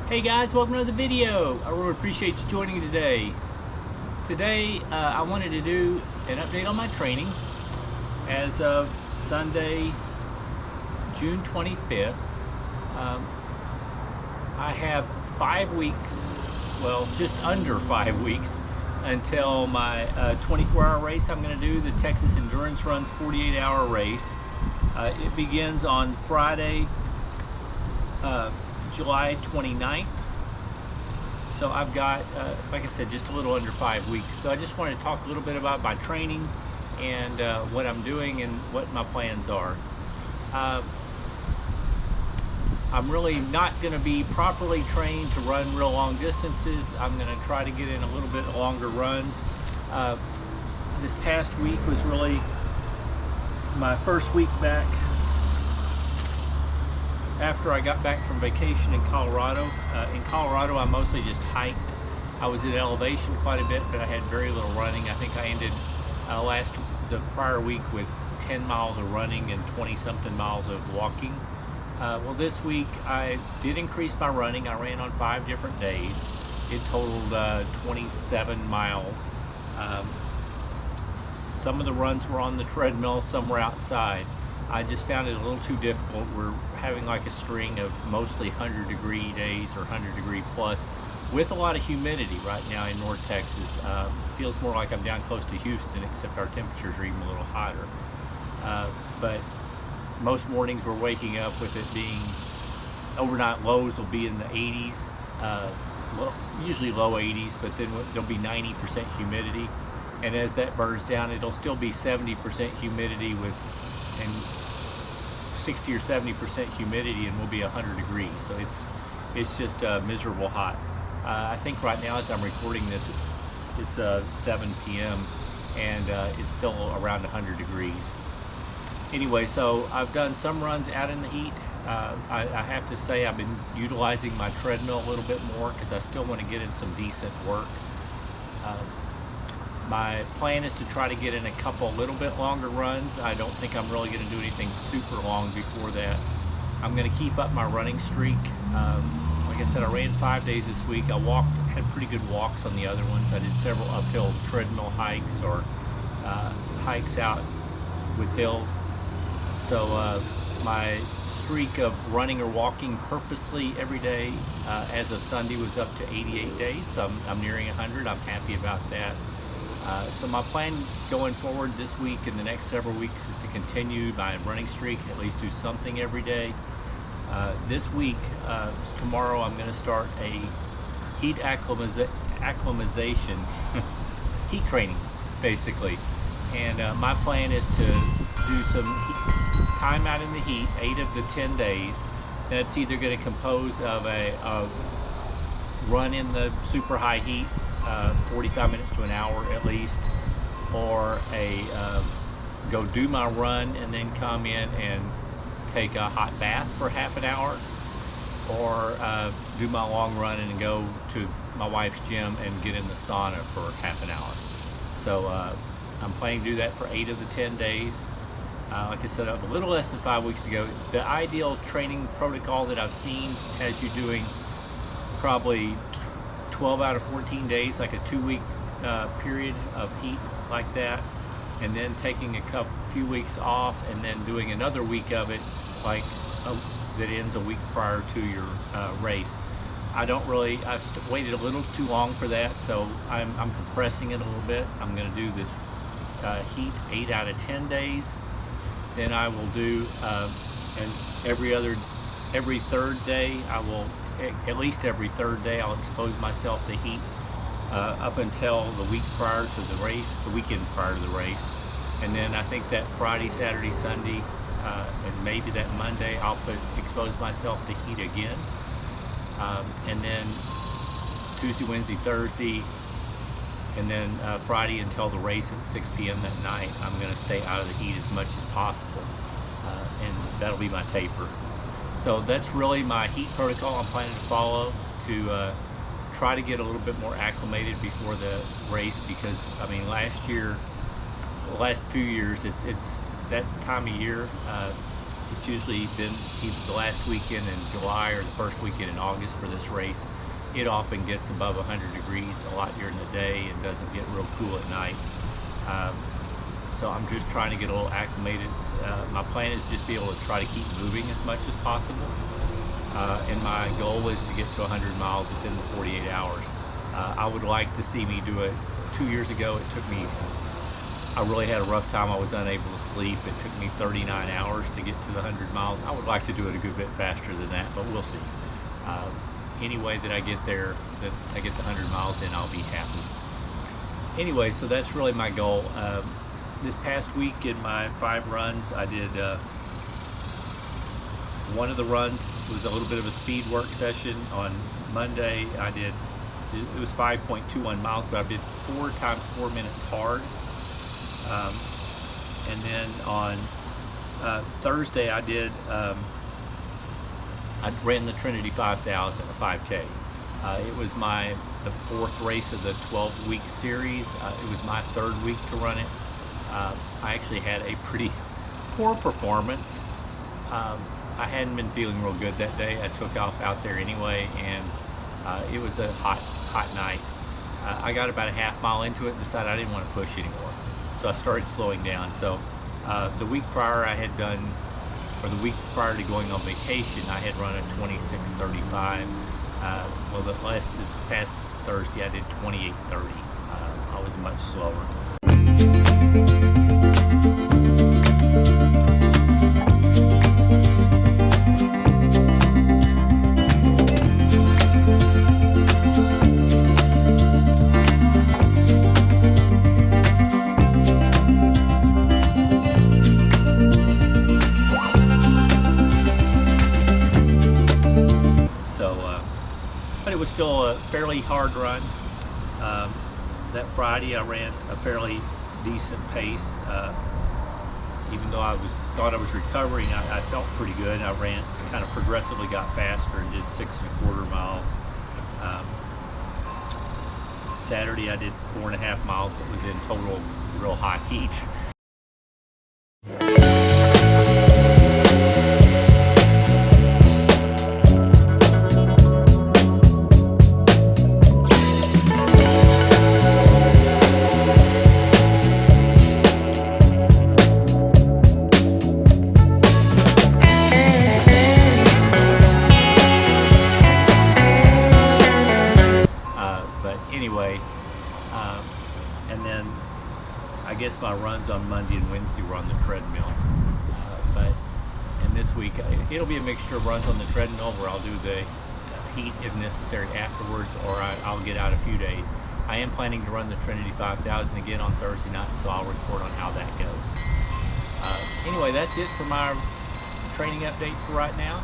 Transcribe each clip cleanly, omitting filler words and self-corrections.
Hey guys, welcome to the video. I really appreciate you joining today. Today I wanted to do an update on my training as of Sunday, June 25th. I have 5 weeks, well just under 5 weeks until my 24-hour race I'm going to do, the Texas Endurance Run's 48-hour race. It begins on Friday, July 29th. So I've got, like I said, just a little under 5 weeks. So I just wanted to talk a little bit about my training and what I'm doing and what my plans are. I'm really not going to be properly trained to run real long distances. I'm going to try to get in a little bit longer runs. This past week was really my first week back after I got back from vacation in Colorado. In Colorado, I mostly just hiked. I was at elevation quite a bit, but I had very little running. I think I ended the prior week with 10 miles of running and 20-something miles of walking. Well, this week I did increase my running. I ran on 5 different days. It totaled 27 miles. Some of the runs were on the treadmill, some were outside. I just found it a little too difficult. We're having like a string of mostly 100-degree days or 100-degree plus with a lot of humidity right now in North Texas. Feels more like I'm down close to Houston, except our temperatures are even a little hotter. But most mornings we're waking up with it being, overnight lows will be in the 80s, well, usually low 80s, but then there'll be 90% humidity. And as that burns down, it'll still be 70% humidity and 60 or 70% humidity, and we'll be 100 degrees. So it's just miserable hot. I think right now as I'm recording this, it's 7 p.m. and it's still around 100 degrees. Anyway, so I've done some runs out in the heat. I have to say I've been utilizing my treadmill a little bit more because I still want to get in some decent work. My plan is to try to get in a couple little bit longer runs. I don't think I'm really going to do anything super long before that. I'm going to keep up my running streak. Like I said, I ran 5 days this week. I had pretty good walks on the other ones. I did several uphill treadmill hikes or hikes out with hills. So my streak of running or walking purposely every day as of Sunday was up to 88 days. So I'm nearing 100. I'm happy about that. So my plan going forward this week and the next several weeks is to continue my running streak, at least do something every day. This week, tomorrow, I'm going to start a heat acclimatization, heat training, basically. And my plan is to do some time out in the heat, 8 of the 10 days. That's either going to compose of a run in the super high heat, 45 minutes to an hour at least, or go do my run and then come in and take a hot bath for half an hour, or do my long run and go to my wife's gym and get in the sauna for half an hour. So I'm planning to do that for 8 of the 10 days. Like I said, I have a little less than 5 weeks to go. The ideal training protocol that I've seen has you doing probably 12 out of 14 days, like a 2-week period of heat like that, and then taking a few weeks off and then doing another week of it, like that ends a week prior to your race. I've waited a little too long for that, so I'm compressing it a little bit. I'm going to do this heat 8 out of 10 days. Then I will do, and every third day I will, at least every third day, I'll expose myself to heat up until the week prior to the race, the weekend prior to the race. And then I think that Friday, Saturday, Sunday, and maybe that Monday, I'll expose myself to heat again. And then Tuesday, Wednesday, Thursday, and then Friday until the race at 6 p.m. that night, I'm going to stay out of the heat as much as possible. And that'll be my taper. So that's really my heat protocol I'm planning to follow to try to get a little bit more acclimated before the race, because I mean the last few years it's that time of year. It's usually been either the last weekend in July or the first weekend in August for this race. It often gets above 100 degrees a lot during the day and doesn't get real cool at night. So I'm just trying to get a little acclimated. My plan is just be able to try to keep moving as much as possible. And my goal is to get to 100 miles within the 48 hours. I would like to see me do it. 2 years ago, it took me, I really had a rough time. I was unable to sleep. It took me 39 hours to get to the 100 miles. I would like to do it a good bit faster than that, but we'll see. Any way that I get there, that I get the 100 miles in, I'll be happy. Anyway, so that's really my goal. This past week in my 5 runs, I did one of the runs was a little bit of a speed work session. On Monday, it was 5.21 miles, but I did 4 times 4 minutes hard. And then on Thursday, I ran the Trinity 5000, a 5K. It was the 4th race of the 12-week series. It was my 3rd week to run it. I actually had a pretty poor performance. I hadn't been feeling real good that day. I took off out there anyway, and it was a hot night. I got about a half mile into it and decided I didn't want to push anymore. So I started slowing down. So the week prior the week prior to going on vacation, I had run a 26:35. This past Thursday, I did 28:30. I was much slower. But it was still a fairly hard run. That Friday I ran a fairly decent pace. Even though I thought I was recovering, I felt pretty good. I ran, kind of progressively got faster and did 6.25 miles. Saturday I did 4.5 miles. That was in total real hot heat. Anyway, and then I guess my runs on Monday and Wednesday were on the treadmill. And this week it'll be a mixture of runs on the treadmill where I'll do the heat if necessary afterwards, or I'll get out a few days. I am planning to run the Trinity 5000 again on Thursday night, so I'll report on how that goes. Anyway, that's it for my training update for right now.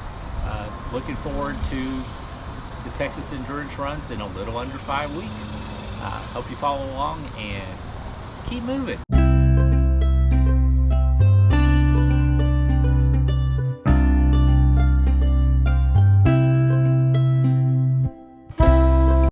Looking forward to the Texas Endurance runs in a little under 5 weeks. Hope you follow along and keep moving.